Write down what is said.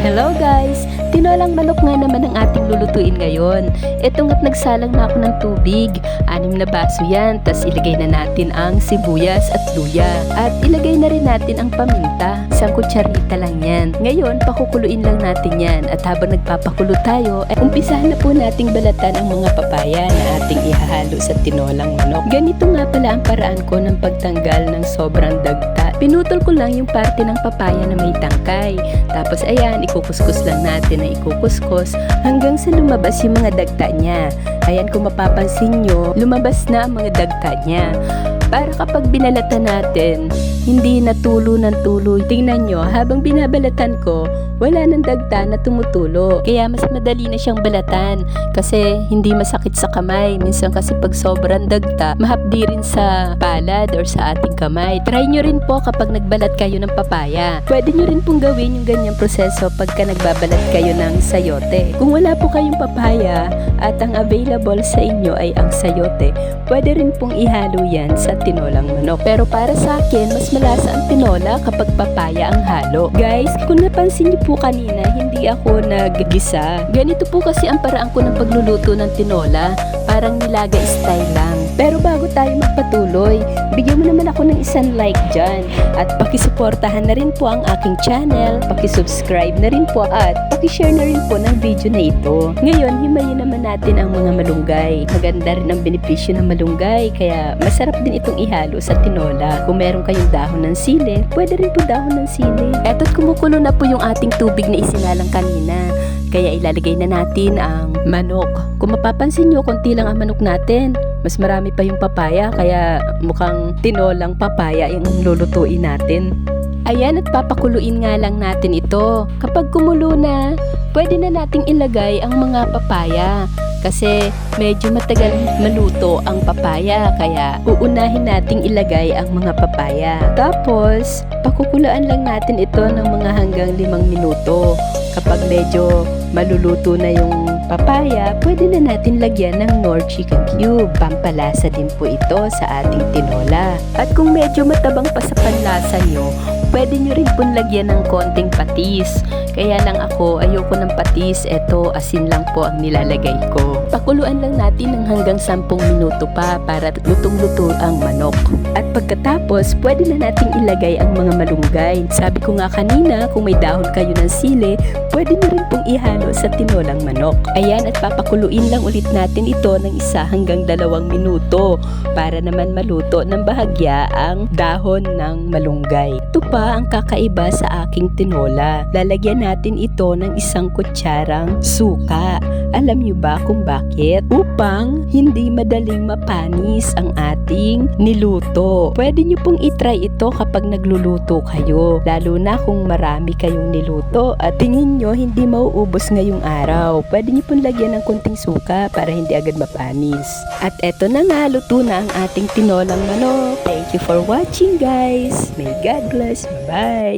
Hello guys! Tinolang manok nga naman ang ating lulutuin ngayon. Ito nga't nagsalang na ako ng tubig. 6 na baso yan. Tas ilagay na natin ang sibuyas at luya. At ilagay na rin natin ang paminta. 1 kutsarita lang yan. Ngayon, pakukuluin lang natin yan. At habang nagpapakulo tayo, ay umpisahan na po nating balatan ang mga papaya na ating ihahalo sa tinolang manok. Ganito nga pala ang paraan ko ng pagtanggal ng sobrang dagta. Pinutol ko lang yung parte ng papaya na may tangkay. Tapos ayan, ikukuskus lang natin na ikukuskus hanggang sa lumabas yung mga dagta niya. Ayan, kung mapapansin nyo, lumabas na ang mga dagta niya. Para kapag binalatan natin, hindi na tulo ng tulo. Tingnan nyo, habang binabalatan ko, wala nang dagta na tumutulo. Kaya mas madali na siyang balatan kasi hindi masakit sa kamay. Minsan kasi pag sobrang dagta, mahapdi rin sa palad or sa ating kamay. Try nyo rin po kapag nagbalat kayo ng papaya. Pwede nyo rin pong gawin yung ganyang proseso pagka nagbabalat kayo ng sayote. Kung wala po kayong papaya at ang available sa inyo ay ang sayote, pwede rin pong ihalo yan sa tinolang manok. Pero para sa akin, mas malasa ang tinola kapag papaya ang halo. Guys, kung napansin niyo po kanina, hindi ako naggisa. Ganito po kasi ang paraan ko ng pagluluto ng tinola. Parang nilaga style lang. Pero bago tayo magpatuloy, bigyan mo naman ako ng isang like dyan. At pakisuportahan na rin po ang aking channel, pakisubscribe na rin po at pakishare na rin po ng video na ito. Ngayon, himayin naman natin ang mga malunggay. Maganda rin ang benepisyo ng malunggay, kaya masarap din itong ihalo sa tinola. Kung meron kayong dahon ng sili, pwede rin po dahon ng sili. Eto't kumukulo na po yung ating tubig na isinalang kanina. Kaya ilalagay na natin ang manok. Kung mapapansin nyo, konti lang ang manok natin. Mas marami pa yung papaya, kaya mukhang tinolang papaya yung lulutuin natin. Ayan, at papakuluin nga lang natin ito. Kapag kumulo na, pwede na nating ilagay ang mga papaya. Kasi medyo matagal maluto ang papaya, kaya uunahin nating ilagay ang mga papaya. Tapos, pakukuluan lang natin ito ng mga hanggang 5 minuto. Kapag medyo maluluto na yung papaya, pwede na natin lagyan ng Knorr chicken cube. Pampalasa din po ito sa ating tinola. At kung medyo matabang pa sa panlasa nyo, pwede nyo rin pong lagyan ng konting patis. Kaya lang ako, ayoko ng patis. Eto, asin lang po ang nilalagay ko. Pakuluan lang natin ng hanggang 10 minuto pa para lutong-luto ang manok. At pagkatapos, pwede na nating ilagay ang mga malunggay. Sabi ko nga kanina, kung may dahon kayo ng sili, pwede nyo rin pong ihalo sa tinolang manok. Ayan, at papakuluin lang ulit natin ito ng 1 hanggang 2 minuto para naman maluto ng bahagya ang dahon ng malunggay. Ito pa ang kakaiba sa aking tinola. Lalagyan natin ito ng 1 kutsarang suka. Alam nyo ba kung bakit? Upang hindi madaling mapanis ang ating niluto. Pwede nyo pong itry ito kapag nagluluto kayo. Lalo na kung marami kayong niluto at tingin nyo hindi mauubos ngayong araw. Pwede nyo pong lagyan ng konting suka para hindi agad mapanis. At eto na nga, luto na ang ating tinolang manok. Thank you for watching guys. May God bless. Bye-bye.